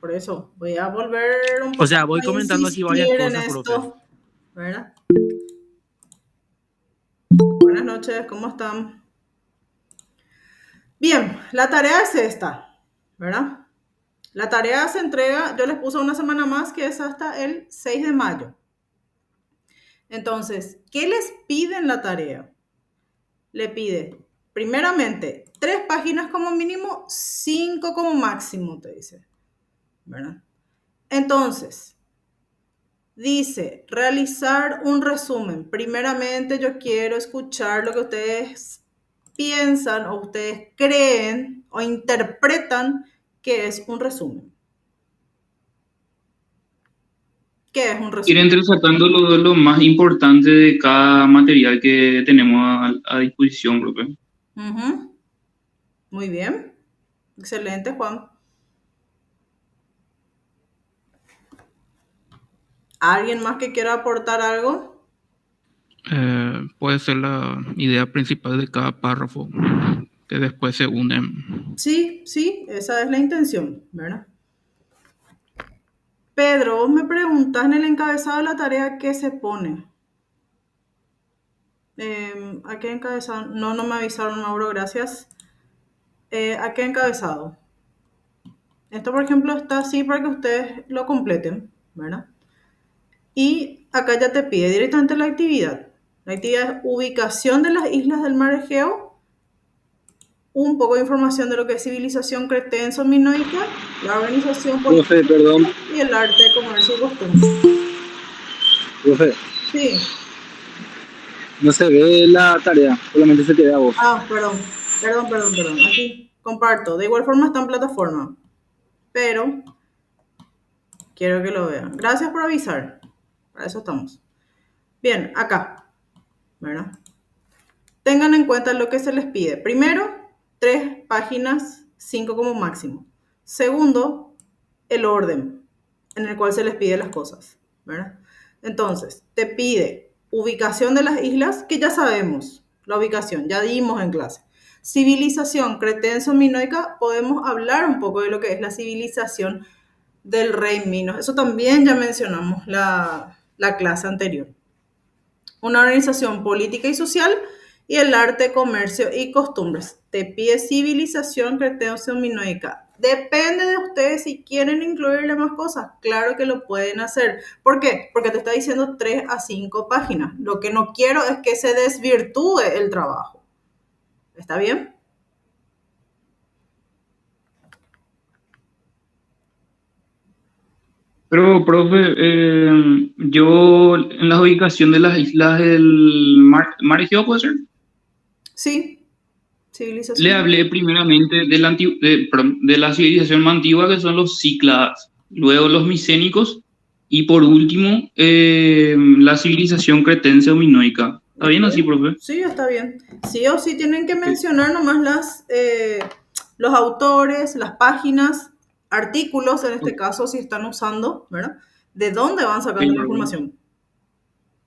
por eso voy a volver un O sea, poco voy a comentando aquí varias insistir en cosas, profe. esto, ¿verdad? Buenas noches, ¿cómo están? Bien, la tarea es esta, ¿verdad? La tarea se entrega, yo les puse una semana más, que es hasta el 6 de mayo. Entonces, ¿qué les pide en la tarea? Le pide, primeramente, 3 páginas como mínimo, 5 como máximo, te dice, ¿verdad? Entonces, dice, realizar un resumen. Primeramente, yo quiero escuchar lo que ustedes piensan o ustedes creen o interpretan que es un resumen. ¿Qué es un Ir resumen? entresacando lo más importante de cada material que tenemos a disposición, profe. Uh-huh. Muy bien. Excelente, Juan. ¿Alguien más que quiera aportar algo? Puede ser la idea principal de cada párrafo, que después se unen. Sí, sí, esa es la intención, ¿verdad? Pedro, vos me preguntás en el encabezado de la tarea qué se pone. ¿A qué encabezado? No, no me avisaron, Mauro, gracias. ¿A qué encabezado? Esto, por ejemplo, está así para que ustedes lo completen, ¿verdad? Y acá ya te pide directamente la actividad. La actividad es ubicación de las islas del mar Egeo, un poco de información de lo que es civilización cretenso-minoica, la organización política Profe, perdón, y el arte de comercio y costumbre. profe, Sí. no se ve la tarea, solamente se te ve a vos. Ah, perdón. Aquí comparto. De igual forma está en plataforma, pero quiero que lo vean. Gracias por avisar. Para eso estamos. Bien, acá, ¿verdad? Tengan en cuenta lo que se les pide. Primero, 3 páginas, 5 como máximo. Segundo, el orden en el cual se les pide las cosas, ¿verdad? Entonces, te pide ubicación de las islas, que ya sabemos, la ubicación, ya dimos en clase. Civilización cretenso-minoica, podemos hablar un poco de lo que es la civilización del rey Minos. Eso también ya mencionamos la clase anterior. Una organización política y social y el arte, comercio y costumbres. Te pide civilización cretenso-minoica. Depende de ustedes si quieren incluirle más cosas. Claro que lo pueden hacer. ¿Por qué? Porque te está diciendo 3 a 5 páginas. Lo que no quiero es que se desvirtúe el trabajo. ¿Está bien? Pero, profe, yo en la ubicación de las islas del Mar Egeo, ¿puede ser? Sí. Le Civilización. hablé primeramente de la civilización más antigua, que son los cícladas, luego los micénicos, y por último, la civilización cretense o minoica. ¿Está bien así, profe? Sí, está bien. Sí o sí tienen que mencionar nomás los autores, las páginas, artículos, en este caso, si están usando, ¿verdad? ¿De dónde van sacando Sí, la profe. información?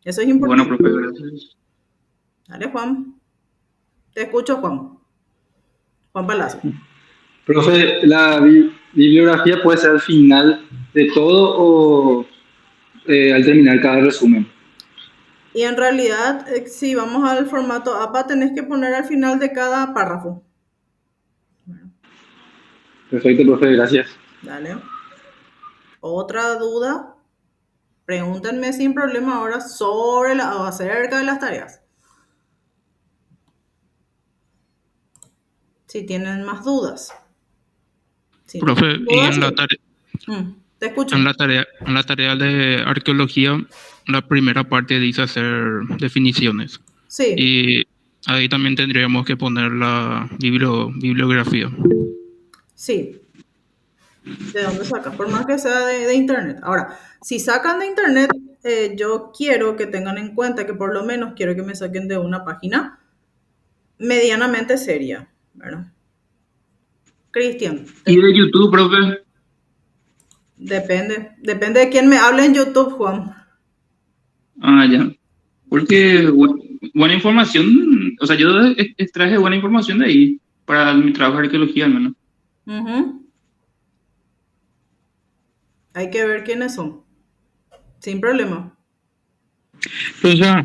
Eso es Bueno, importante. profe, gracias. Dale, Juan. Te escucho, Juan. Juan Palacio. Profe, ¿la bibliografía puede ser al final de todo o al terminar cada resumen? Y en realidad, si vamos al formato APA, tenés que poner al final de cada párrafo. Perfecto, profe, gracias. Dale. ¿Otra duda? Pregúntenme sin problema ahora sobre o acerca de las tareas. Si tienen más dudas. Si no Profe, tienen y dudas, en la sí. tarea, Te escucho. en la tarea de arqueología, la primera parte dice hacer definiciones. Sí, Y ahí también tendríamos que poner la bibliografía. sí. ¿De dónde sacas? Por más que sea de internet. Ahora, si sacan de internet, yo quiero que tengan en cuenta que por lo menos quiero que me saquen de una página medianamente seria, ¿verdad? Cristian, ¿Y de YouTube, profe? depende de quién me hable en YouTube, Juan. Ah, ya. Porque buena información, o sea, yo extraje buena información de ahí, para mi trabajo de arqueología al menos. Ujú. Hay que ver quiénes son. Sin problema. Profesora,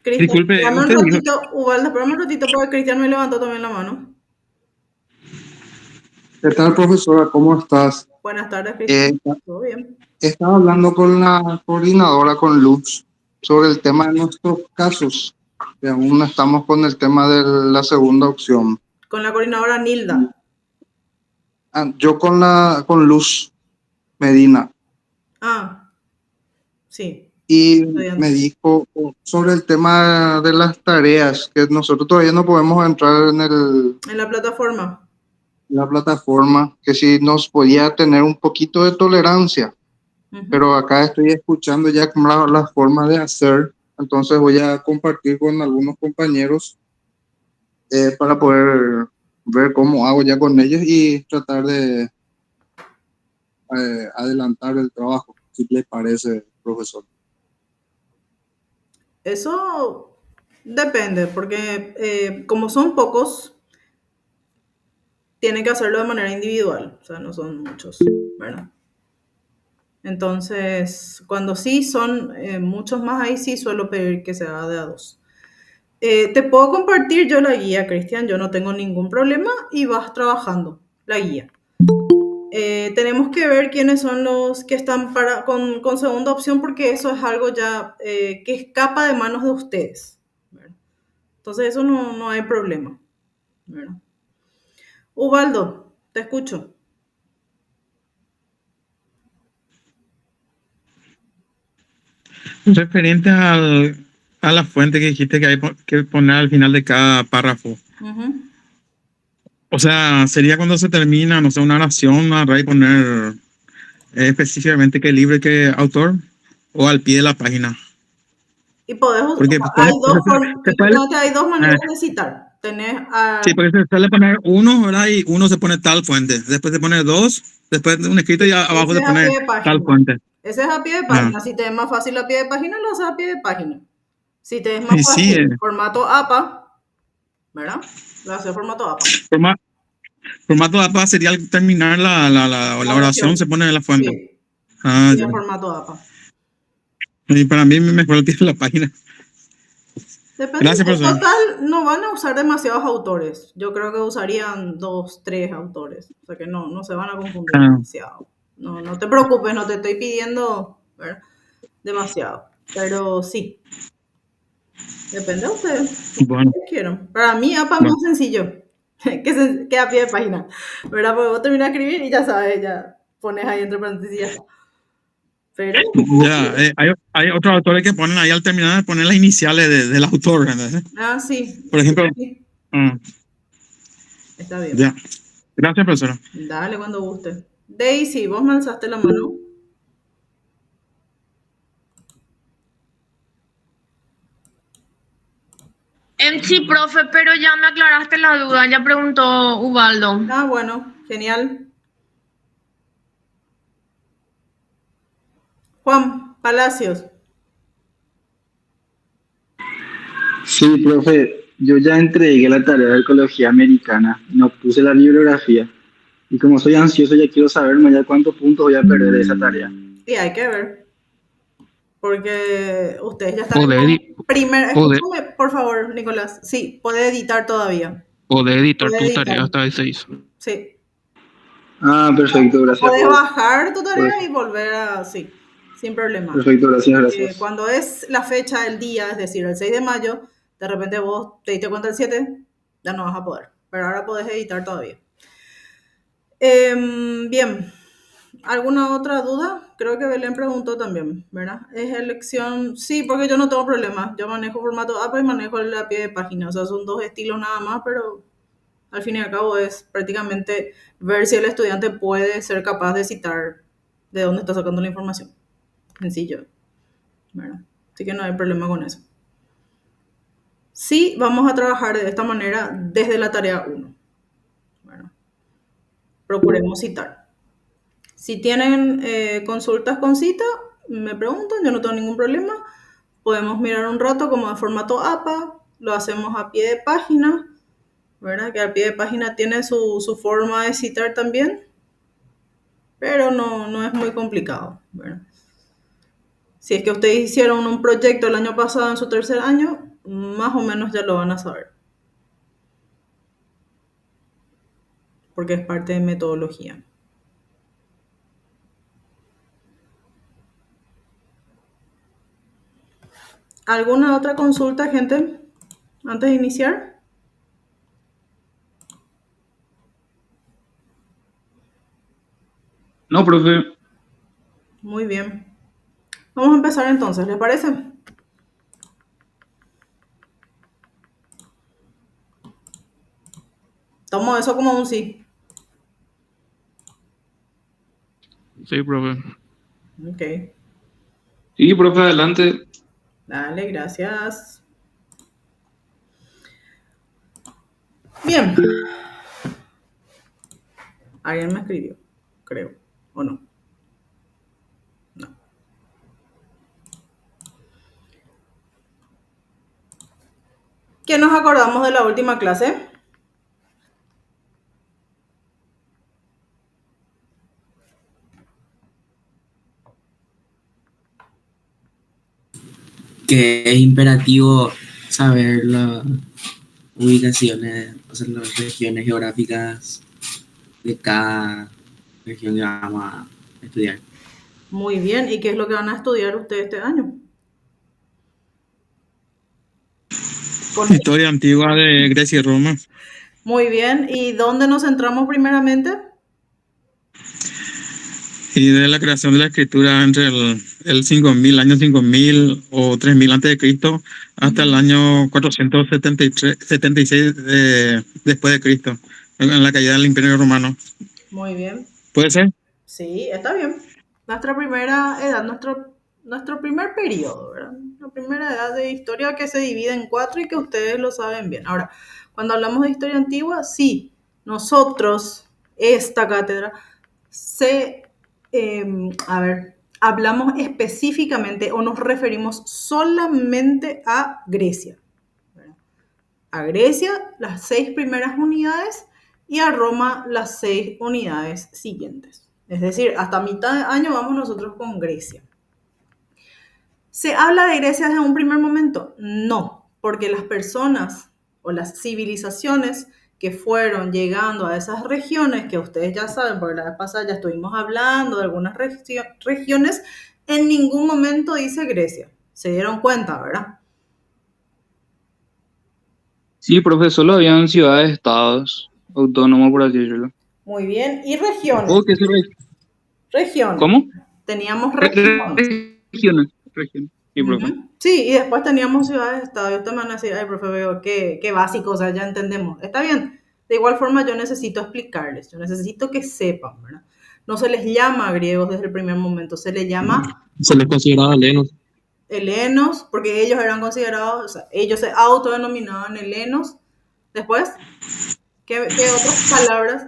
Cristian, disculpe, dame un usted dijo, ratito, Ubaldo, espérame un ratito porque Cristian me levantó también la mano. ¿Qué tal, profesora? ¿Cómo estás? Buenas tardes, Eh, Cristian. ¿Todo bien? estaba hablando con la coordinadora, con Luz, sobre el tema de nuestros casos. Que aún no estamos con el tema de la segunda opción. Con la coordinadora Nilda. Yo con Luz Medina. Ah, sí, Y estudiante. me dijo sobre el tema de las tareas, que nosotros todavía no podemos entrar en En la plataforma. la plataforma, que si nos podía tener un poquito de tolerancia. Ujú. Pero acá estoy escuchando ya la forma de hacer, entonces voy a compartir con algunos compañeros para poder ver cómo hago ya con ellos y tratar de adelantar el trabajo, si les parece, profesor. Eso depende, porque como son pocos, tienen que hacerlo de manera individual, o sea, no son muchos, ¿verdad? Entonces, cuando sí son muchos más, ahí sí suelo pedir que sea de a dos. Te puedo compartir yo la guía, Cristian, yo no tengo ningún problema y vas trabajando la guía. Tenemos que ver quiénes son los que están con segunda opción porque eso es algo ya que escapa de manos de ustedes, ¿verdad? Entonces eso no hay problema, ¿verdad? Ubaldo, te escucho. referente a la fuente que dijiste que hay que poner al final de cada párrafo. Ujú. O sea, sería cuando se termina, no sé, una oración, agarrar y poner específicamente qué libro y qué autor, o al pie de la página. Y podés, Porque hay o sea, dos formas, se puede, hay dos maneras de citar. Tenés sí, porque se suele poner uno, ¿verdad? Y uno se pone tal fuente. Después se pone dos, después un escrito y abajo ese se es a pie pone de tal página. fuente. Ese es a pie de Ah. página. Si te es más fácil a pie de página, lo haces a pie de página. Si te es más Y sí, fácil formato APA, ¿verdad? Lo haces formato APA. formato APA sería al terminar la oración, se pone en la fuente. Sí, Ah, sí, ya. en formato APA. Y para mí mejor el pie de la página. Depende, Gracias, en profesor. total no van a usar demasiados autores. Yo creo que usarían 2, 3 autores. O sea que no se van a confundir Ah, demasiado. No te preocupes, no te estoy pidiendo, ¿verdad? Demasiado. Pero sí, depende de ustedes. bueno, ¿Qué quiero? Para mí APA es bueno. más sencillo que a pie de página. ¿Verdad? Porque vos terminas de escribir y ya sabes, ya pones ahí entre paréntesis y ya está. Pero Ya, hay otros autores que ponen ahí al terminar, ponen las iniciales del autor, ¿verdad? sí. Por ejemplo, Sí, ah, está bien. ya. Gracias, profesora. Dale cuando guste. Daisy, vos me alzaste la mano. Sí, profe, pero ya me aclaraste la duda, ya preguntó Ubaldo. Ah, bueno, genial. Juan Palacios. Sí, profe, yo ya entregué la tarea de ecología americana, no puse la bibliografía. Y como soy ansioso, ya quiero saber mañana cuántos puntos voy a perder de esa tarea. Y hay que ver. Porque ustedes ya están Poder, en primer. poder, Escúchame, por favor, Nicolás. Sí, puede editar todavía. poder editar Puede tu editar. tarea hasta el 6. Sí. Ah, perfecto, gracias Puedes por bajar tu tarea eso. y volver a. Sí, sin problema. Perfecto, gracias. Cuando es la fecha del día, es decir, el 6 de mayo, de repente vos te diste cuenta el 7, ya no vas a poder. Pero ahora podés editar todavía. Bien. ¿Alguna otra duda? Creo que Belén preguntó también, ¿verdad? Es elección, sí, porque yo no tengo problema. Yo manejo formato APA y manejo el a pie de página. O sea, son dos estilos nada más, pero al fin y al cabo es prácticamente ver si el estudiante puede ser capaz de citar de dónde está sacando la información. Sencillo, ¿verdad? Así que no hay problema con eso. Sí, vamos a trabajar de esta manera desde la tarea 1. Bueno, procuremos citar. Si tienen consultas con cita, me preguntan, yo no tengo ningún problema. Podemos mirar un rato como de formato APA, lo hacemos a pie de página, ¿verdad? Que al pie de página tiene su forma de citar también. pero no es muy complicado, ¿verdad? Si es que ustedes hicieron un proyecto el año pasado en su tercer año, más o menos ya lo van a saber, porque es parte de metodología. ¿Alguna otra consulta, gente, antes de iniciar? No, profe. Muy bien. Vamos a empezar entonces, ¿les parece? Tomo eso como un sí. Sí, profe. Ok. Sí, profe, adelante. Dale, gracias. Bien. Alguien me escribió, creo. ¿O no? No. ¿Qué nos acordamos de la última clase? Que es imperativo saber las ubicaciones, o sea, las regiones geográficas de cada región que vamos a estudiar. Muy bien. ¿Y qué es lo que van a estudiar ustedes este año? Historia antigua de Grecia y Roma. Muy bien. ¿Y dónde nos centramos primeramente? Y de la creación de la escritura entre el 5000, año 5000 o 3000 antes de Cristo, hasta el año 476 después de Cristo, en la caída del Imperio Romano. Muy bien. ¿Puede ser? Sí, está bien. Nuestra primera edad, nuestro primer periodo, ¿verdad? La primera edad de historia que se divide en 4 y que ustedes lo saben bien. Ahora, cuando hablamos de historia antigua, sí, nosotros, esta cátedra, hablamos específicamente o nos referimos solamente a Grecia, ¿verdad? A Grecia, las 6 primeras unidades y a Roma, las 6 unidades siguientes. Es decir, hasta mitad de año vamos nosotros con Grecia. ¿Se habla de Grecia desde un primer momento? No, porque las personas o las civilizaciones que fueron llegando a esas regiones, que ustedes ya saben, porque la vez pasada ya estuvimos hablando de algunas regiones, en ningún momento dice Grecia. Se dieron cuenta, ¿verdad? Sí, profe, solo habían ciudades-estados autónomos, por así decirlo. Muy bien. ¿Y regiones? ¿O qué se Regiones. ¿Cómo? Teníamos regiones. Regiones. Sí, profe. Sí, y después teníamos ciudades-estado. Yo también decía, ay, profe, veo qué básico, o sea, ya entendemos. Está bien. De igual forma, yo necesito explicarles, yo necesito que sepan, ¿verdad? No se les llama griegos desde el primer momento, se les llama Se les consideraba helenos. helenos, porque ellos eran considerados, o sea, ellos se autodenominaban helenos. Después, ¿qué otras palabras?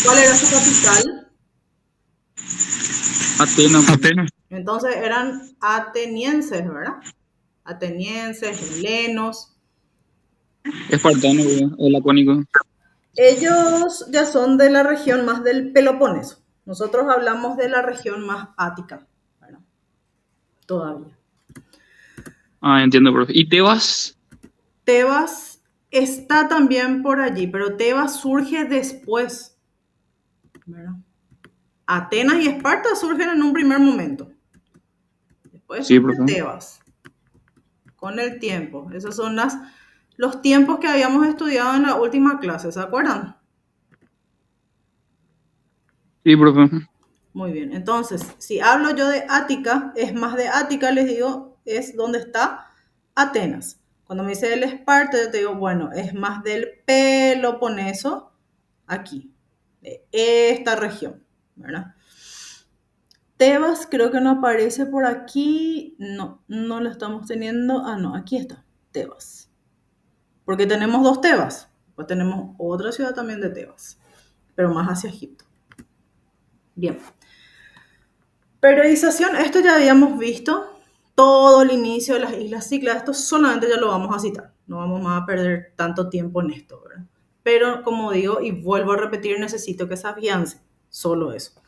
¿Cuál era su capital? Atenas. Entonces eran atenienses, ¿verdad? Atenienses, helenos. Espartano, o lacónico. Ellos ya son de la región más del Peloponeso. Nosotros hablamos de la región más ática, ¿verdad? Todavía. Ah, entiendo, profe. ¿Y Tebas? Tebas está también por allí, pero Tebas surge después, ¿verdad? Atenas y Esparta surgen en un primer momento. Después Sí, surge profe. Tebas. Con el tiempo. Esos son los tiempos que habíamos estudiado en la última clase, ¿se acuerdan? Sí, profe. Muy bien. Entonces, si hablo yo de Ática, es más de Ática, les digo, es donde está Atenas. Cuando me dice el Esparta, yo te digo, bueno, es más del Peloponeso, aquí, de esta región, ¿verdad? Tebas creo que no aparece por aquí. No lo estamos teniendo. Ah, no, aquí está, Tebas. Porque tenemos 2 Tebas. Pues tenemos otra ciudad también de Tebas, pero más hacia Egipto. Bien. Periodización, esto ya habíamos visto. Todo el inicio de las islas Cícladas, esto solamente ya lo vamos a citar. No vamos más a perder tanto tiempo en esto, ¿verdad? pero como digo y vuelvo a repetir, necesito que se afiance, solo eso.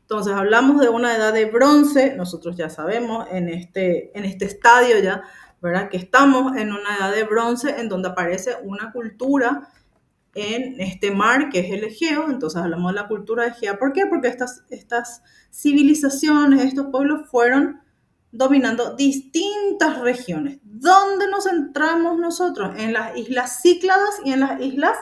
Entonces hablamos de una edad de bronce, nosotros ya sabemos en este estadio ya, ¿verdad? Que estamos en una edad de bronce en donde aparece una cultura en este mar que es el Egeo. Entonces hablamos de la cultura egea. ¿Por qué? Porque estas civilizaciones, estos pueblos fueron dominando distintas regiones. ¿Dónde nos centramos nosotros? En las islas Cícladas y en las islas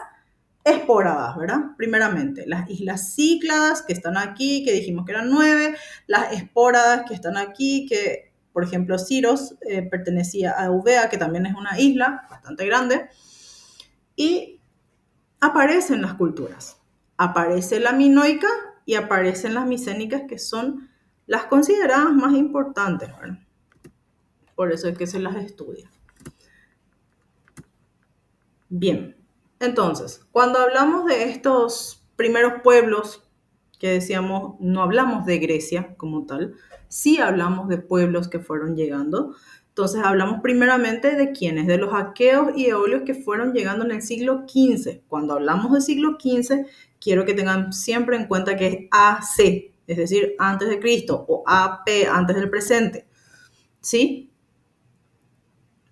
esporadas, ¿verdad? Primeramente, las islas Cícladas que están aquí, que dijimos que eran 9, las esporadas que están aquí, que por ejemplo Siros pertenecía a Eubea, que también es una isla bastante grande, y aparecen las culturas. Aparece la minoica y aparecen las micénicas, que son las consideradas más importantes, ¿verdad? Por eso es que se las estudia. Bien, entonces, cuando hablamos de estos primeros pueblos, que decíamos, no hablamos de Grecia como tal, sí hablamos de pueblos que fueron llegando. Entonces hablamos primeramente de quiénes, de los aqueos y eolios que fueron llegando en el siglo XV. Cuando hablamos del siglo XV, quiero que tengan siempre en cuenta que es AC, es decir, antes de Cristo, o AP, antes del presente, ¿sí?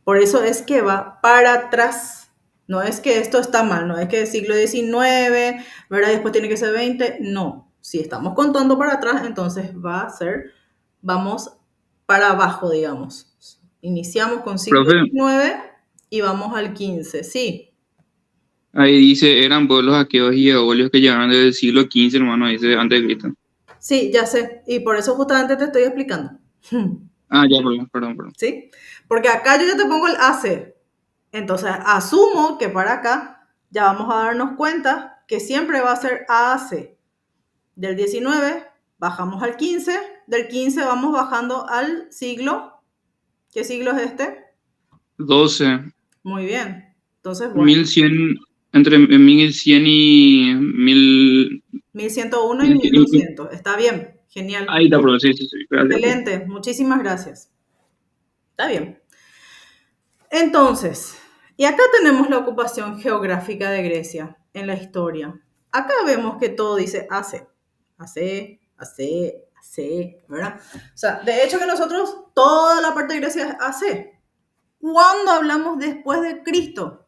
Por eso es que va para atrás. No es que esto está mal, no es que el siglo XIX, ¿verdad? Después tiene que ser 20, no. Si estamos contando para atrás, entonces va a ser, vamos para abajo, digamos. Iniciamos con siglo Profe, XIX y vamos al 15, sí. ahí dice, eran pueblos aqueos y eolios que llegaron desde el siglo XV, hermano, dice, antes de Cristo. Sí, ya sé, y por eso justamente te estoy explicando. Ah, ya, perdón. ¿Sí? Porque acá yo ya te pongo el AC. Entonces, asumo que para acá ya vamos a darnos cuenta que siempre va a ser AC. Del 19 bajamos al 15, del 15 vamos bajando al siglo. ¿Qué siglo es este? 12, Muy bien. Entonces, bueno, 1100, entre 1100 y 1000. 1101 y 1200. Está bien, genial. Ahí está, profe, sí, gracias. Excelente, muchísimas gracias. Está bien. Entonces, y acá tenemos la ocupación geográfica de Grecia en la historia. Acá vemos que todo dice AC, ¿verdad? O sea, de hecho que nosotros, toda la parte de Grecia es AC. ¿Cuándo hablamos después de Cristo?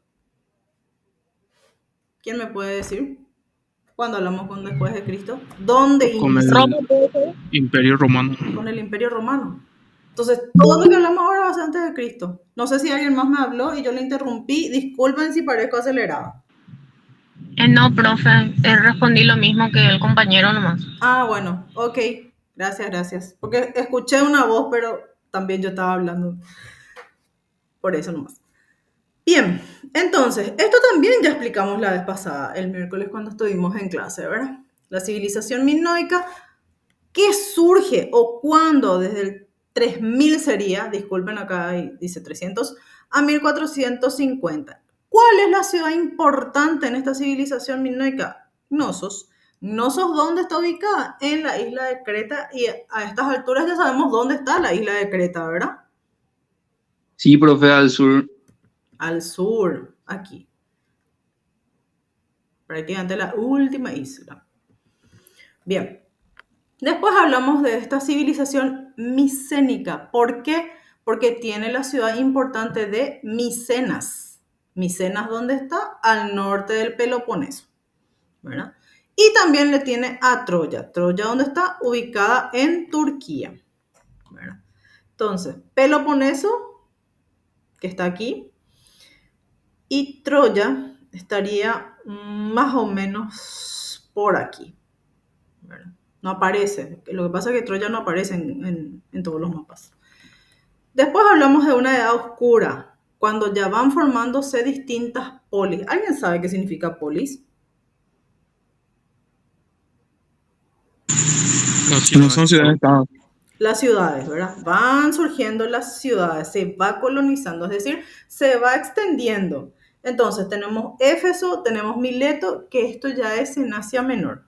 ¿Quién me puede decir? ¿Cuándo hablamos con después de Cristo? ¿Dónde Con el inicia? Imperio Romano. Con el Imperio Romano. Entonces, todo lo que hablamos ahora va a ser antes de Cristo. No sé si alguien más me habló y yo le interrumpí. Disculpen si parezco acelerada. No, profe, respondí lo mismo que el compañero nomás. Ah, bueno, ok. Gracias. Porque escuché una voz, pero también yo estaba hablando. Por eso nomás. Bien, entonces, esto también ya explicamos la vez pasada, el miércoles cuando estuvimos en clase, ¿verdad? La civilización minoica, ¿qué surge o cuándo desde el 3000 sería, disculpen acá dice 300, a 1450? ¿Cuál es la ciudad importante en esta civilización minoica? Knossos. ¿Knossos dónde está ubicada? En la isla de Creta, y a estas alturas ya sabemos dónde está la isla de Creta, ¿verdad? Sí, profe, al sur. Al sur, aquí. Prácticamente la última isla. Bien. Después hablamos de esta civilización micénica. ¿Por qué? Porque tiene la ciudad importante de Micenas. Micenas, ¿dónde está? Al norte del Peloponeso, ¿verdad? Y también le tiene a Troya. Troya, ¿dónde está? Ubicada en Turquía, ¿verdad? Entonces, Peloponeso, que está aquí, y Troya estaría más o menos por aquí, ¿verdad? No aparece. Lo que pasa es que Troya no aparece en todos los mapas. Después hablamos de una edad oscura, cuando ya van formándose distintas polis. ¿Alguien sabe qué significa polis? No son ciudades-estados. Las ciudades, ¿verdad? Van surgiendo las ciudades, se va colonizando, es decir, se va extendiendo. Entonces tenemos Éfeso, tenemos Mileto, que esto ya es en Asia Menor.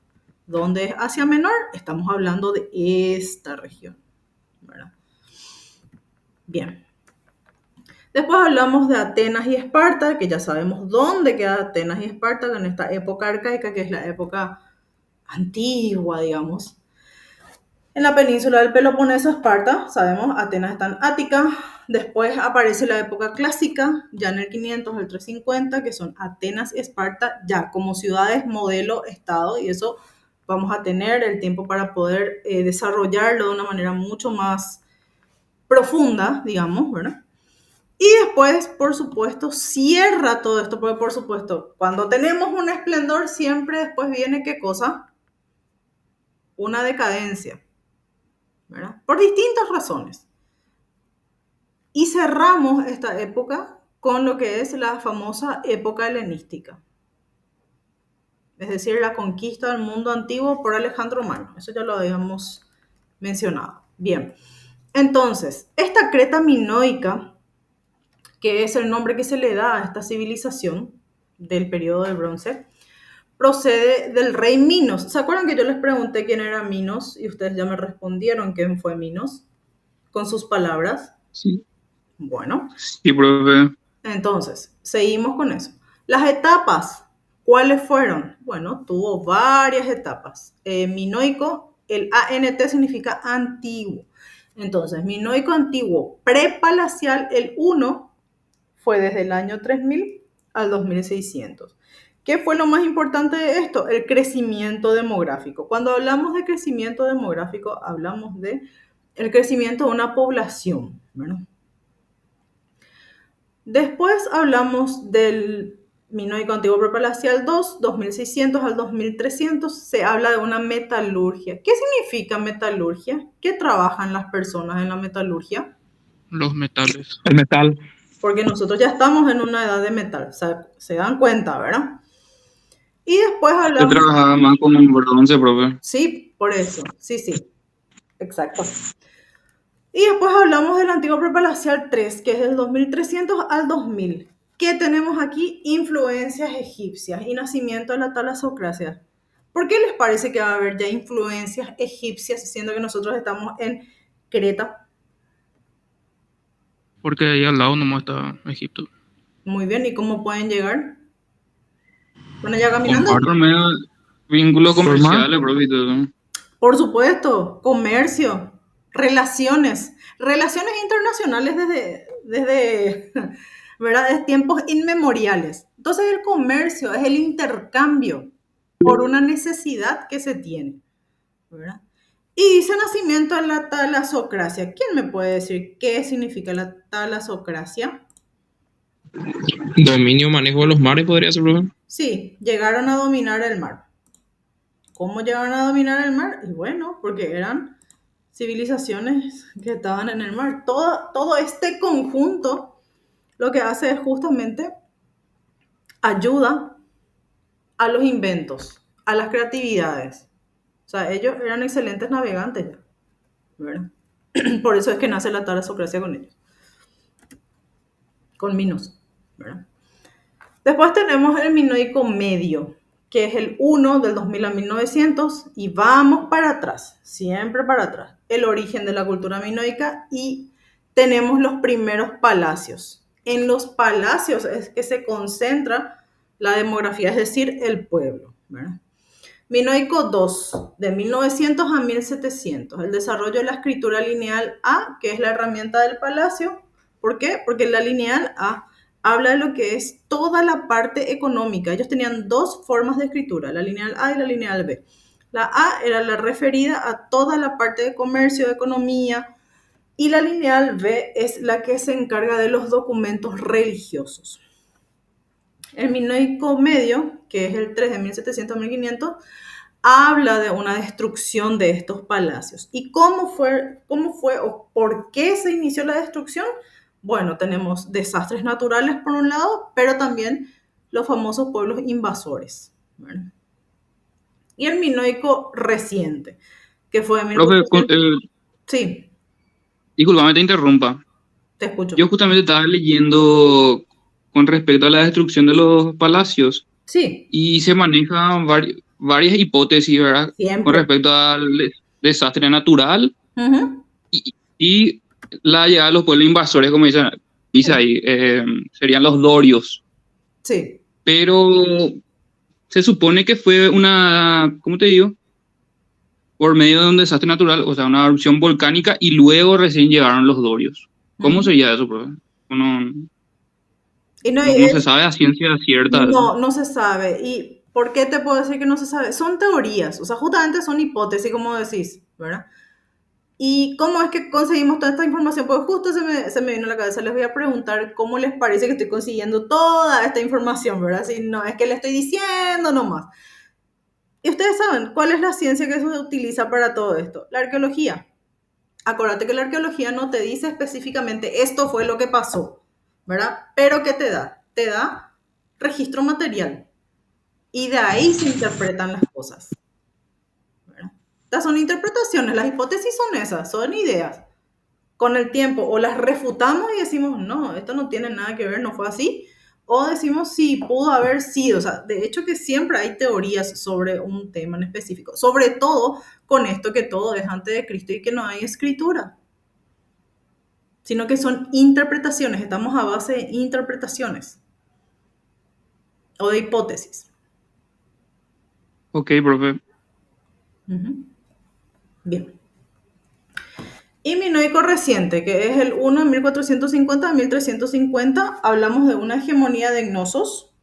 ¿Dónde es Asia Menor? Estamos hablando de esta región, ¿verdad? Bien. Después hablamos de Atenas y Esparta, que ya sabemos dónde queda Atenas y Esparta, en esta época arcaica, que es la época antigua, digamos. En la península del Peloponeso, Esparta, sabemos, Atenas está en Ática. Después aparece la época clásica, ya en el 500 al 350, que son Atenas y Esparta, ya como ciudades modelo estado, y eso vamos a tener el tiempo para poder desarrollarlo de una manera mucho más profunda, digamos, ¿verdad? Y después, por supuesto, cierra todo esto, porque por supuesto, cuando tenemos un esplendor, siempre después viene, ¿qué cosa? Una decadencia, ¿verdad? Por distintas razones. Y cerramos esta época con lo que es la famosa época helenística. Es decir, la conquista del mundo antiguo por Alejandro Magno. Eso ya lo habíamos mencionado. Bien, entonces, esta Creta minoica, que es el nombre que se le da a esta civilización del periodo del bronce, procede del rey Minos. ¿Se acuerdan que yo les pregunté quién era Minos? Y ustedes ya me respondieron quién fue Minos, con sus palabras. Sí. Bueno. Sí, profe. Entonces, seguimos con eso. Las etapas, ¿cuáles fueron? Bueno, tuvo varias etapas. Minoico, el ANT significa antiguo. Entonces, minoico antiguo prepalacial, el 1 fue desde el año 3000 al 2600. ¿Qué fue lo más importante de esto? El crecimiento demográfico. Cuando hablamos de crecimiento demográfico, hablamos de el crecimiento de una población, ¿verdad? Después hablamos del minoico antiguo prepalacial 2, 2600 al 2300, se habla de una metalurgia. ¿Qué significa metalurgia? ¿Qué trabajan las personas en la metalurgia? Los metales. El metal. Porque nosotros ya estamos en una edad de metal, o sea, se dan cuenta, ¿verdad? Y después Yo hablamos... trabajaba más con un bronce, profe. Sí, por eso, sí, exacto. Y después hablamos del antiguo prepalacial 3, que es del 2300 al 2000. ¿Qué tenemos aquí? Influencias egipcias y nacimiento de la talasocracia. ¿Por qué les parece que va a haber ya influencias egipcias, siendo que nosotros estamos en Creta? Porque ahí al lado nomás está Egipto. Muy bien, ¿y cómo pueden llegar? Bueno, ya caminando. Por medio de vínculos comerciales, profe, y todo. Por supuesto, comercio, relaciones internacionales desde ¿verdad? Desde tiempos inmemoriales. Entonces el comercio es el intercambio por una necesidad que se tiene, ¿verdad? Y dice nacimiento de la talasocracia. ¿Quién me puede decir qué significa la talasocracia? Dominio, manejo de los mares, podría ser, profe. Sí, llegaron a dominar el mar. ¿Cómo llegaron a dominar el mar? Y bueno, porque eran civilizaciones que estaban en el mar. Todo este conjunto lo que hace es justamente ayuda a los inventos, a las creatividades. O sea, ellos eran excelentes navegantes ya, ¿verdad? Por eso es que nace la talasocracia con ellos. Con Minos, ¿verdad? Después tenemos el minoico medio, que es el 1 del 2000 a 1900, y vamos para atrás, siempre para atrás. El origen de la cultura minoica y tenemos los primeros palacios. En los palacios es que se concentra la demografía, es decir, el pueblo, ¿verdad? Minoico 2, de 1900 a 1700, el desarrollo de la escritura lineal A, que es la herramienta del palacio. ¿Por qué? Porque la lineal A habla de lo que es toda la parte económica. Ellos tenían dos formas de escritura, la lineal A y la lineal B. La A era la referida a toda la parte de comercio, de economía, y la lineal B es la que se encarga de los documentos religiosos. El minoico medio, que es el 3 de 1700 a 1500, habla de una destrucción de estos palacios. ¿Y cómo fue o por qué se inició la destrucción? Bueno, tenemos desastres naturales por un lado, pero también los famosos pueblos invasores, ¿verdad? Y el minoico reciente, que fue de Profe, 1400. Sí, disculpame, te interrumpa. te escucho. Yo justamente estaba leyendo con respecto a la destrucción de los palacios Sí, y se manejan varias hipótesis, ¿verdad? siempre. Con respecto al desastre natural Ujú. y la llegada de los pueblos invasores, como dicen. dice ahí, serían los dorios, Sí. pero se supone que fue una, ¿cómo te digo? Por medio de un desastre natural, o sea, una erupción volcánica, y luego recién llegaron los dorios. ¿Cómo Ujú. sería eso, profe? No, Y no, no se sabe a ciencia cierta eso. no se sabe. ¿Y por qué te puedo decir que no se sabe? Son teorías, o sea, justamente son hipótesis, como decís, ¿verdad? ¿Y cómo es que conseguimos toda esta información? Pues justo se me vino a la cabeza, les voy a preguntar cómo les parece que estoy consiguiendo toda esta información, ¿verdad? Si no es que le estoy diciendo nomás. Y ustedes saben, ¿cuál es la ciencia que se utiliza para todo esto? La arqueología. Acuérdate que la arqueología no te dice específicamente esto fue lo que pasó, ¿verdad? Pero ¿qué te da? Te da registro material. Y de ahí se interpretan las cosas, ¿verdad? Estas son interpretaciones, las hipótesis son esas, son ideas. Con el tiempo o las refutamos y decimos, no, esto no tiene nada que ver, no fue así. O decimos, sí, pudo haber sido. O sea, de hecho que siempre hay teorías sobre un tema en específico. Sobre todo con esto que todo es antes de Cristo y que no hay escritura. Sino que son interpretaciones. Estamos a base de interpretaciones. O de hipótesis. Ok, profe. Bien. Y minoico reciente, que es el 1 de 1450 a 1350, hablamos de una hegemonía de gnosos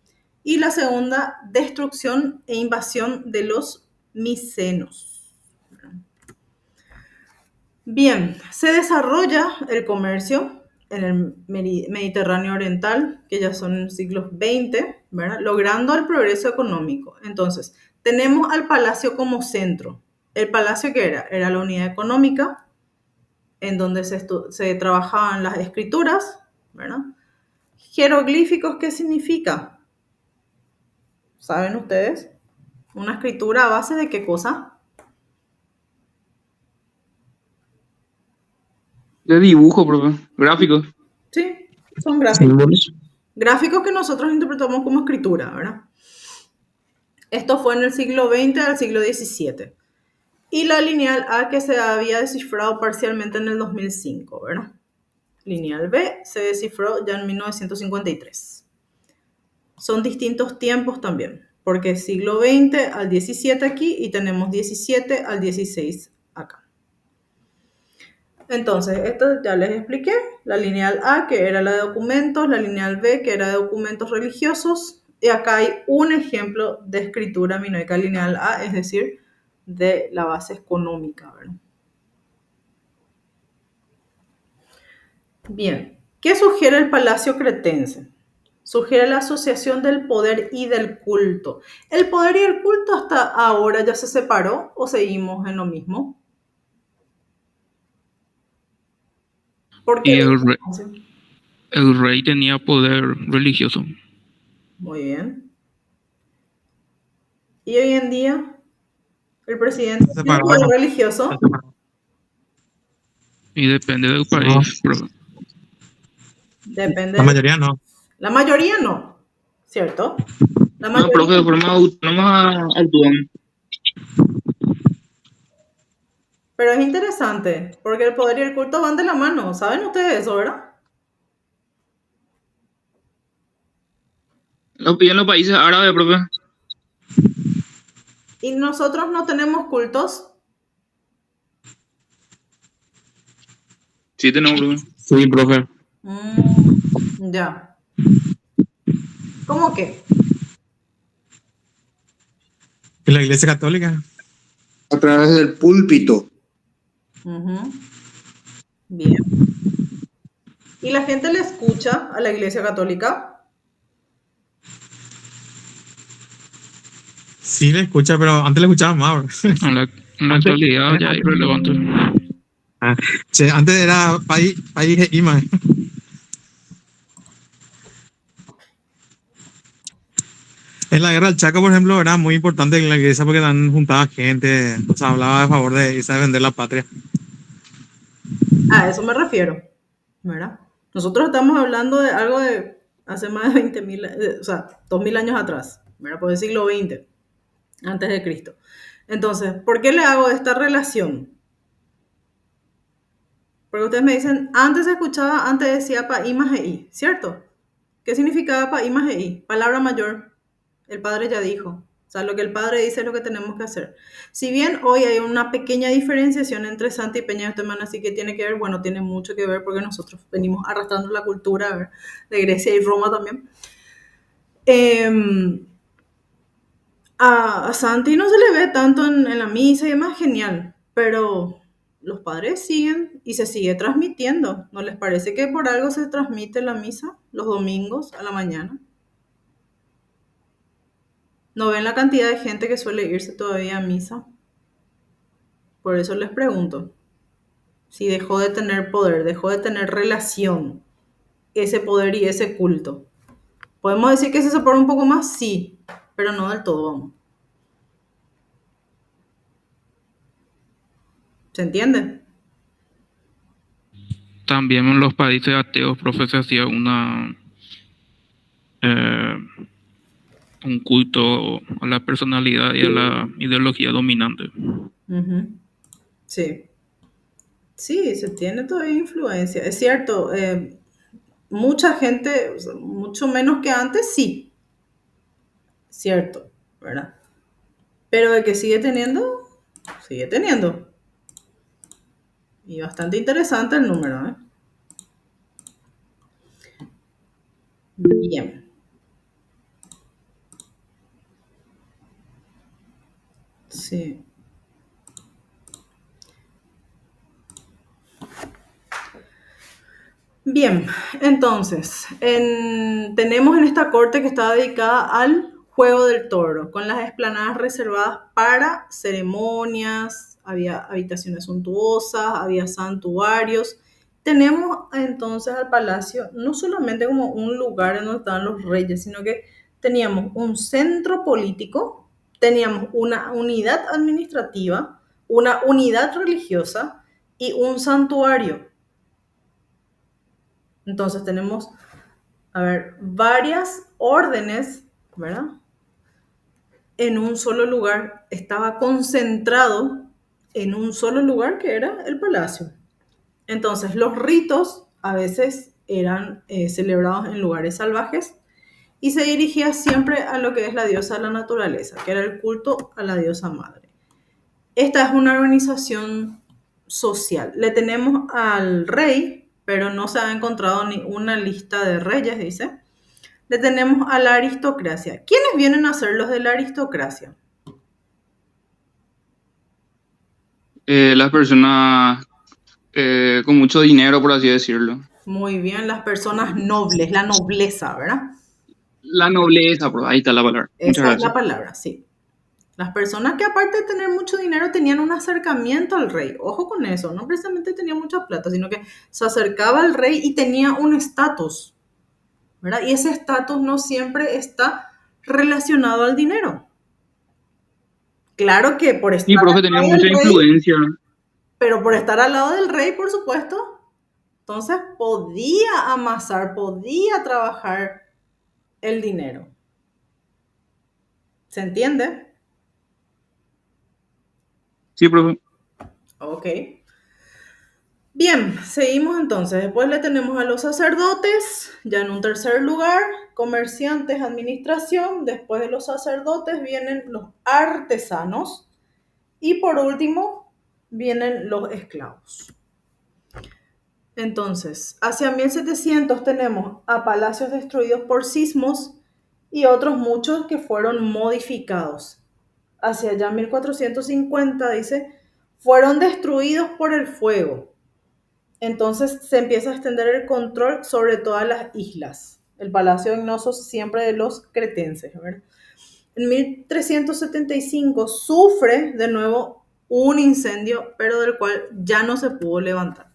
y la segunda, destrucción e invasión de los micenos. Bien, se desarrolla el comercio en el Mediterráneo Oriental, que ya son siglos XX, ¿verdad? Logrando el progreso económico. Entonces, tenemos al palacio como centro. ¿El palacio qué era? Era la unidad económica, en donde se trabajaban las escrituras, ¿verdad? Jeroglíficos, ¿qué significa? ¿Saben ustedes? ¿Una escritura a base de qué cosa? De dibujo, profe. Gráficos. Sí, son gráficos. Gráficos que nosotros interpretamos como escritura, ¿verdad? Esto fue en el siglo XX al siglo XVII. Y la lineal A que se había descifrado parcialmente en el 2005, ¿verdad? Lineal B se descifró ya en 1953. Son distintos tiempos también, porque es siglo XX al XVII aquí y tenemos 17 al 16 acá. Entonces, esto ya les expliqué. La lineal A, que era la de documentos, la lineal B, que era de documentos religiosos, y acá hay un ejemplo de escritura minoica lineal A, es decir, de la base económica, ¿verdad? Bien, ¿qué sugiere el Palacio Cretense? Sugiere la asociación del poder y del culto. ¿El poder y el culto hasta ahora ya se separó o seguimos en lo mismo? Y Porque el rey tenía poder religioso. muy bien. Y hoy en día, el presidente tiene poder religioso. Y depende del país, profe. Depende. La mayoría no. La mayoría no, ¿cierto? La No, mayoría profe, de forma autónoma actúan. Pero es interesante, porque el poder y el culto van de la mano. ¿Saben ustedes eso, verdad? Y en los países árabes, profe. Y nosotros no tenemos cultos. Sí, tenemos, profe. Sí, profe. Ya. ¿Cómo qué? ¿Y la Iglesia Católica? A través del púlpito. Bien. ¿Y la gente le escucha a la Iglesia Católica? Sí, le escucha, pero antes le escuchaba más. En la actualidad ya es irrelevante. Che, antes era país de IMA. En la guerra del Chaco, por ejemplo, era muy importante en la iglesia porque dan juntaba gente, o sea, hablaba a favor de irse a vender la patria. A eso me refiero, ¿verdad? Nosotros estamos hablando de algo de hace más de 20.000, o sea, 2.000 años atrás, ¿verdad? Por el siglo XX, antes de Cristo. Entonces, ¿por qué le hago esta relación? Porque ustedes me dicen, antes se escuchaba, antes decía pa I más EI, ¿cierto? ¿Qué significaba pa I más EI? Palabra mayor. El padre ya dijo. O sea, lo que el padre dice es lo que tenemos que hacer. Si bien hoy hay una pequeña diferenciación entre Santa y Peña de Semana, así que tiene que ver, bueno, tiene mucho que ver porque nosotros venimos arrastrando la cultura de Grecia y Roma también. A Santi no se le ve tanto en la misa y demás, genial, pero los padres siguen y se sigue transmitiendo. ¿No les parece que por algo se transmite la misa los domingos a la mañana? ¿No ven la cantidad de gente que suele irse todavía a misa? Por eso les pregunto, si dejó de tener poder, dejó de tener relación, ese poder y ese culto. ¿Podemos decir que se separó un poco más? Sí, pero no del todo, vamos. ¿Se entiende? También en los países ateos, profe, se hacía un culto a la personalidad y a la ideología dominante. Ujú. Sí. Sí, se tiene todavía influencia. Es cierto, mucha gente, o sea, mucho menos que antes, sí. Cierto, ¿verdad? Pero de que sigue teniendo, sigue teniendo. Y bastante interesante el número, ¿eh? Bien. Sí. Bien, entonces, tenemos en esta corte que está dedicada al juego del toro, con las explanadas reservadas para ceremonias, había habitaciones suntuosas, había santuarios. Tenemos entonces al palacio no solamente como un lugar en donde estaban los reyes, sino que teníamos un centro político, teníamos una unidad administrativa, una unidad religiosa y un santuario. Entonces tenemos, a ver, varias órdenes, ¿verdad? En un solo lugar. Estaba concentrado en un solo lugar que era el palacio. Entonces los ritos a veces eran celebrados en lugares salvajes y se dirigía siempre a lo que es la diosa de la naturaleza, que era el culto a la diosa madre. Esta es una organización social. Le tenemos al rey, pero no se ha encontrado ni una lista de reyes, dice. Le tenemos a la aristocracia. ¿Quiénes vienen a ser los de la aristocracia? Las personas con mucho dinero, por así decirlo. Muy bien, las personas nobles, la nobleza, ¿verdad? La nobleza, bro, ahí está la palabra. Muchas Esa es gracias. la palabra, sí. Las personas que aparte de tener mucho dinero tenían un acercamiento al rey. Ojo con eso, no precisamente tenía mucha plata, sino que se acercaba al rey y tenía un estatus, ¿verdad? Y ese estatus no siempre está relacionado al dinero. Claro que por estar Sí, profe, al tenía lado mucha del rey, influencia. pero por estar al lado del rey, por supuesto, entonces podía amasar, podía trabajar el dinero. ¿Se entiende? Sí, profe. Ok. Bien, seguimos entonces. Después le tenemos a los sacerdotes, ya en un tercer lugar, comerciantes, administración. Después de los sacerdotes vienen los artesanos. Y por último, vienen los esclavos. Entonces, hacia 1700 tenemos a palacios destruidos por sismos y otros muchos que fueron modificados. Hacia allá 1450, dice, fueron destruidos por el fuego. Entonces se empieza a extender el control sobre todas las islas. El palacio de Knossos siempre de los cretenses, ¿verdad? En 1375 sufre de nuevo un incendio, pero del cual ya no se pudo levantar.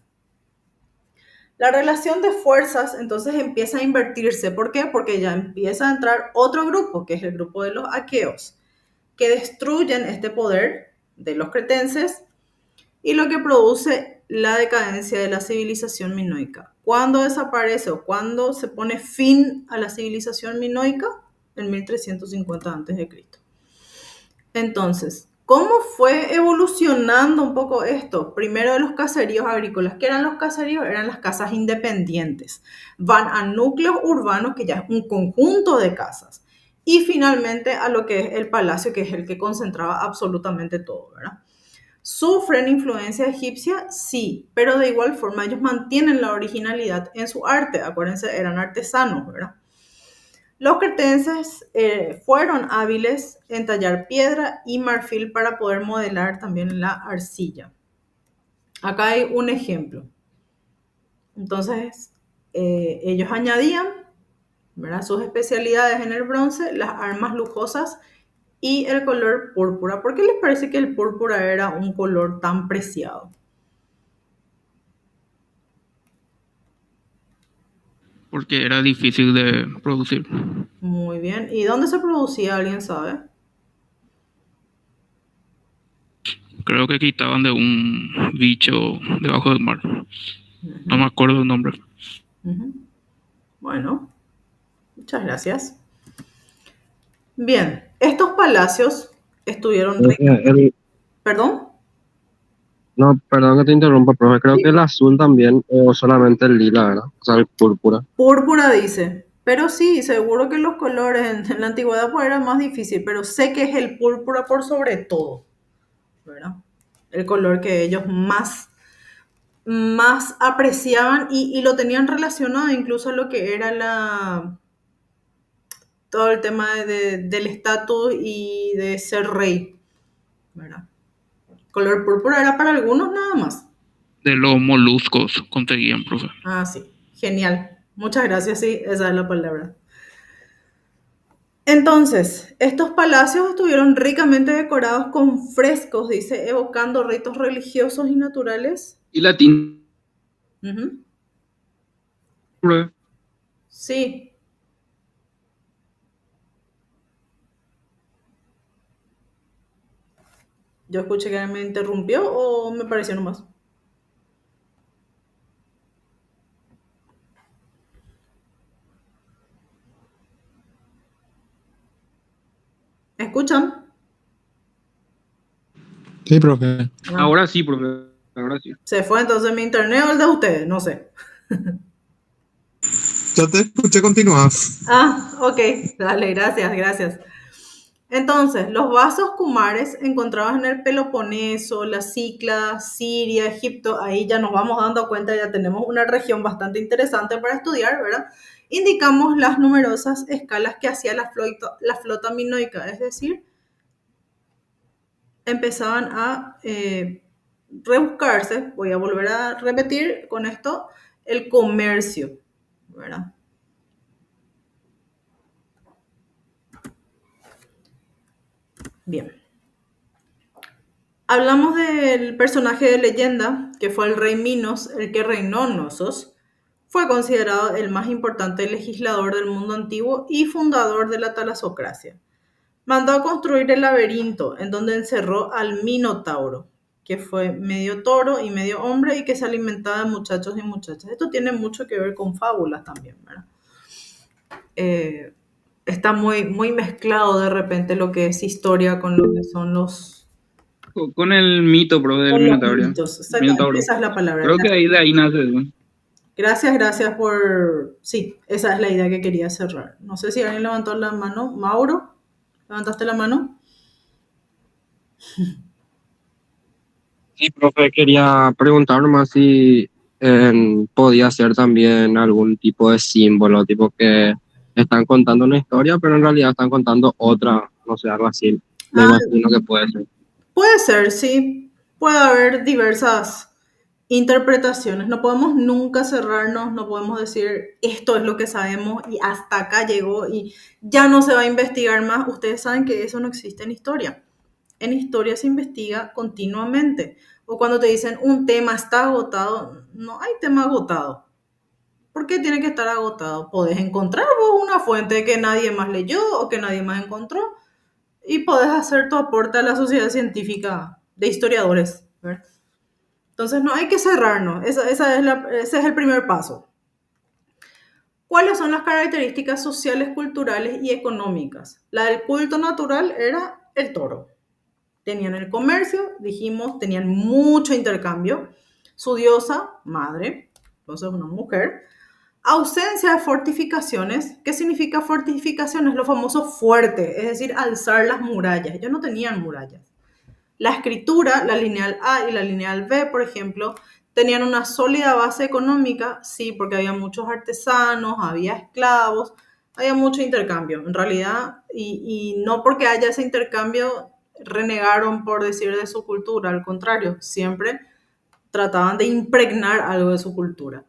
La relación de fuerzas entonces empieza a invertirse. ¿Por qué? Porque ya empieza a entrar otro grupo, que es el grupo de los aqueos, que destruyen este poder de los cretenses y lo que produce la decadencia de la civilización minoica. ¿Cuándo desaparece o cuándo se pone fin a la civilización minoica? En 1350 a.C. Entonces, ¿Cómo fue evolucionando un poco esto? Primero de los caseríos agrícolas. ¿Qué eran los caseríos? Eran las casas independientes. Van a núcleos urbanos, que ya es un conjunto de casas. Y finalmente a lo que es el palacio, que es el que concentraba absolutamente todo, ¿verdad? ¿Sufren influencia egipcia? Sí, pero de igual forma ellos mantienen la originalidad en su arte. Acuérdense, eran artesanos, ¿verdad? Los cretenses fueron hábiles en tallar piedra y marfil para poder modelar también la arcilla. Acá hay un ejemplo. Entonces, ellos añadían, ¿verdad?, sus especialidades en el bronce, las armas lujosas y el color púrpura. ¿Por qué les parece que el púrpura era un color tan preciado? Porque era difícil de producir. Muy bien. ¿Y dónde se producía? ¿Alguien sabe? Creo que quitaban de un bicho debajo del mar. No me acuerdo el nombre. Ujú. Bueno, muchas gracias. Bien, estos palacios estuvieron... ¿Perdón? No, perdón que te interrumpa, profe. Creo Sí. que el azul también, o solamente el lila, ¿verdad? O sea, el púrpura. Púrpura dice, pero sí, seguro que los colores en la antigüedad pues era más difícil, pero sé que es el púrpura por sobre todo, ¿verdad? El color que ellos más apreciaban y lo tenían relacionado incluso a lo que era todo el tema del estatus y de ser rey, ¿verdad? Color púrpura era para algunos nada más. De los moluscos conseguían, profe. Ah, sí, genial. Muchas gracias, sí, esa es la palabra. Entonces, estos palacios estuvieron ricamente decorados con frescos, dice, evocando ritos religiosos y naturales. Y latín. Ujú. Profe. Sí. Yo escuché que me interrumpió o me pareció nomás. ¿Me escuchan? Sí, profe. Ah, Ahora sí, profe. Ahora sí. se fue entonces mi internet o el de ustedes, no sé. Yo te escuché continuar. Ah, ok, dale, gracias. Entonces, los vasos cumares encontrados en el Peloponeso, las Cícladas, Siria, Egipto, ahí ya nos vamos dando cuenta, ya tenemos una región bastante interesante para estudiar, ¿verdad? Indicamos las numerosas escalas que hacía la flota minoica, es decir, empezaban a rebuscarse, voy a volver a repetir con esto, el comercio, ¿verdad? Bien. Hablamos del personaje de leyenda, que fue el rey Minos, el que reinó Knossos. Fue considerado el más importante legislador del mundo antiguo y fundador de la talasocracia. Mandó a construir el laberinto, en donde encerró al Minotauro, que fue medio toro y medio hombre y que se alimentaba de muchachos y muchachas. Esto tiene mucho que ver con fábulas también, ¿verdad? Está muy mezclado de repente lo que es historia con lo que son Con el mito, profe, del con los Minotauro. mitos. Exactamente, Minotauro. esa es la palabra. Creo que de ahí nace eso. Gracias por... Sí, esa es la idea que quería cerrar. No sé si alguien levantó la mano. Mauro, ¿levantaste la mano? Sí, profe, quería preguntar más si podía ser también algún tipo de símbolo, tipo que están contando una historia, pero en realidad están contando otra, no sé, algo así. Me Ah, imagino que puede ser. puede ser, sí. Puede haber diversas interpretaciones. No podemos nunca cerrarnos, no podemos decir esto es lo que sabemos y hasta acá llegó y ya no se va a investigar más. Ustedes saben que eso no existe en historia. En historia se investiga continuamente. O cuando te dicen un tema está agotado, no hay tema agotado. ¿Por qué tiene que estar agotado? Podés encontrar vos una fuente que nadie más leyó o que nadie más encontró y podés hacer tu aporte a la sociedad científica de historiadores, ¿verdad? Entonces no hay que cerrarnos, ese es el primer paso. ¿Cuáles son las características sociales, culturales y económicas? La del culto natural era el toro. Tenían el comercio, dijimos, tenían mucho intercambio. Su diosa, madre, entonces una mujer. Ausencia de fortificaciones. ¿Qué significa fortificaciones? Lo famoso fuerte, es decir, alzar las murallas. Ellos no tenían murallas. La escritura, la lineal A y la lineal B, por ejemplo, tenían una sólida base económica, sí, porque había muchos artesanos, había esclavos, había mucho intercambio, en realidad, y no porque haya ese intercambio renegaron, por decir, de su cultura, al contrario, siempre trataban de impregnar algo de su cultura.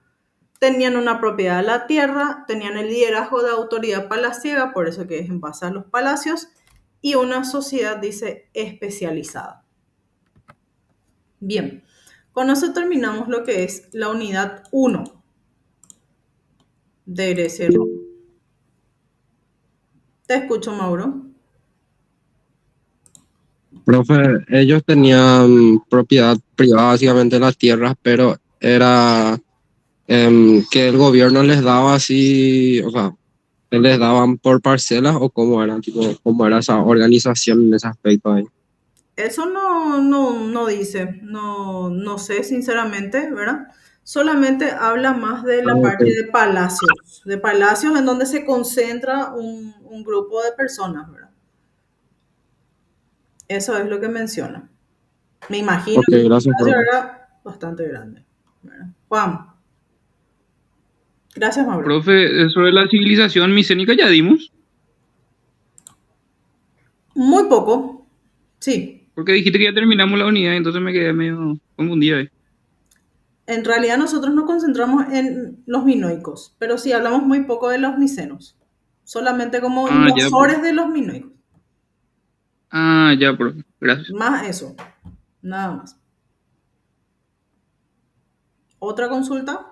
Tenían una propiedad de la tierra, tenían el liderazgo de autoridad palaciega, por eso que es en base a los palacios, y una sociedad, dice, especializada. Bien, con eso terminamos lo que es la unidad 1 de Grecia y Roma. Te escucho, Mauro. Profe, ellos tenían propiedad privada básicamente en las tierras, pero era que el gobierno les daba así, o sea, les daban por parcelas o cómo era, tipo, cómo era esa organización en ese aspecto ahí. Eso no dice, no sé sinceramente, ¿verdad? Solamente habla más de la parte de palacios en donde se concentra un grupo de personas, ¿verdad? Eso es lo que menciona. Me imagino Ok, que el gracias, palacio profe. era bastante grande, ¿verdad? Juan. Gracias, Mauro. Profe, sobre la civilización micénica ya dimos, Muy poco, sí. porque dijiste que ya terminamos la unidad, entonces me quedé medio confundido ahí. En realidad nosotros nos concentramos en los minoicos, pero sí hablamos muy poco de los micenos. Solamente como Ah, ya, profe. invasores de los minoicos. Ah, ya, profe. Gracias. Más eso, nada más. ¿Otra consulta?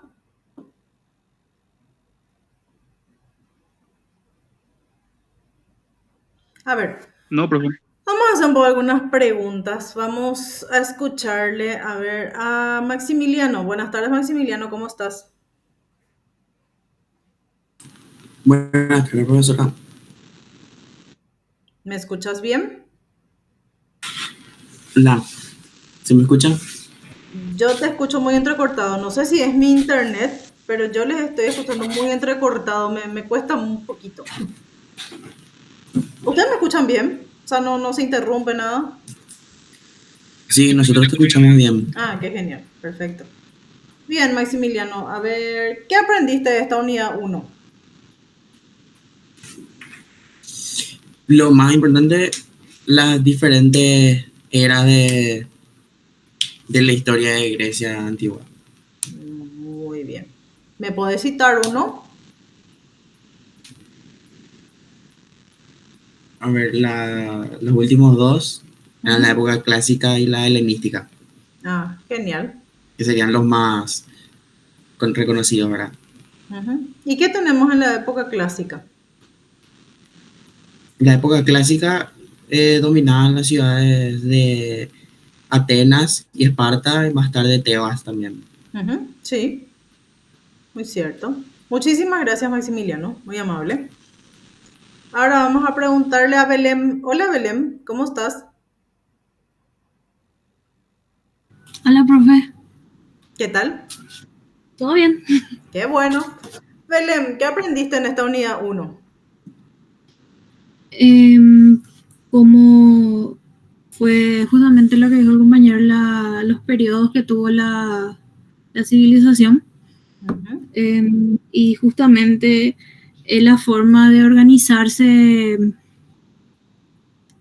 A ver, No, profe. vamos a hacer un poco algunas preguntas. Vamos a escucharle, a ver, a Maximiliano. Buenas tardes, Maximiliano, ¿cómo estás? Buenas tardes, profesora. ¿Me escuchas bien? Hola, ¿se me escucha? Yo te escucho muy entrecortado. No sé si es mi internet, pero yo les estoy escuchando muy entrecortado. Me cuesta un poquito. ¿Ustedes me escuchan bien? O sea, no se interrumpe nada. Sí, nosotros te escuchamos bien. Ah, qué genial. Perfecto. Bien, Maximiliano. A ver, ¿qué aprendiste de esta unidad 1? Lo más importante, las diferentes eras de la historia de Grecia antigua. Muy bien. ¿Me podés citar uno? A ver, los últimos dos eran la época clásica y la helenística, Ah, genial. que serían los más reconocidos, ¿verdad? Ujú. ¿Y qué tenemos en la época clásica? En la época clásica dominaban las ciudades de Atenas y Esparta y más tarde Tebas también. Ujú, sí, muy cierto. Muchísimas gracias, Maximiliano. Muy amable. Ahora vamos a preguntarle a Belén. Hola, Belén, ¿cómo estás? Hola, profe. ¿Qué tal? ¿Todo bien? Qué bueno. Belén, ¿qué aprendiste en esta unidad 1? Como fue justamente lo que dijo el compañero, los periodos que tuvo la civilización, y justamente la forma de organizarse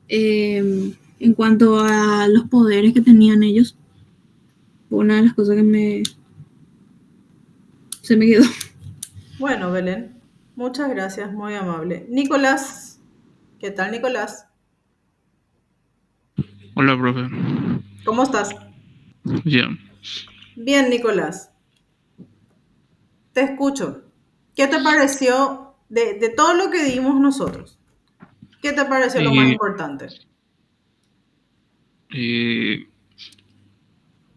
en cuanto a los poderes que tenían ellos. Fue una de las cosas que se me quedó. Bueno, Belén, muchas gracias, muy amable. Nicolás, ¿qué tal, Nicolás? Hola, profe. ¿Cómo estás? Ya. Bien, Nicolás. Te escucho. ¿Qué te pareció de todo lo que dimos nosotros? ¿Qué te pareció lo más Y, importante? y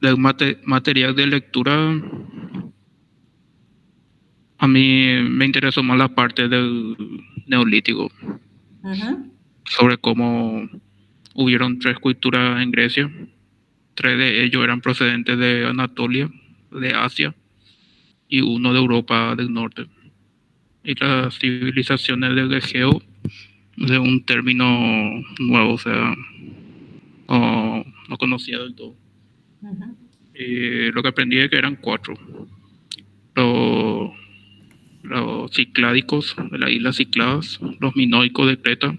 del material de lectura, a mí me interesó más la parte del neolítico, Ujú. sobre cómo hubieron 3 culturas en Grecia. 3 de ellos eran procedentes de Anatolia, de Asia, y uno de Europa del Norte. Y las civilizaciones del Egeo, de un término nuevo, o sea, no conocía del todo. Ujú. Y lo que aprendí es que eran 4. Los cicládicos de las islas Cicladas, los minoicos de Creta,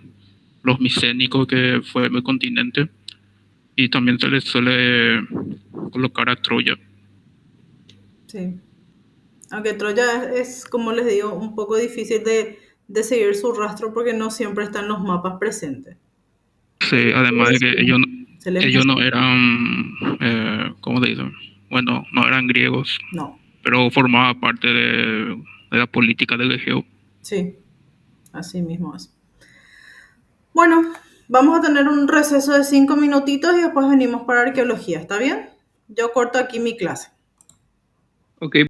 los micénicos, que fue el continente, y también se les suele colocar a Troya. Sí. Aunque Troya es, como les digo, un poco difícil de seguir su rastro porque no siempre están los mapas presentes. Sí, además de que Se les ellos no eran, ¿cómo se dice? Bueno, no eran griegos, No, pero formaba parte de la política del Egeo. sí, así mismo es. Bueno, vamos a tener un receso de 5 minutitos y después venimos para arqueología, ¿está bien? Yo corto aquí mi clase. Ok,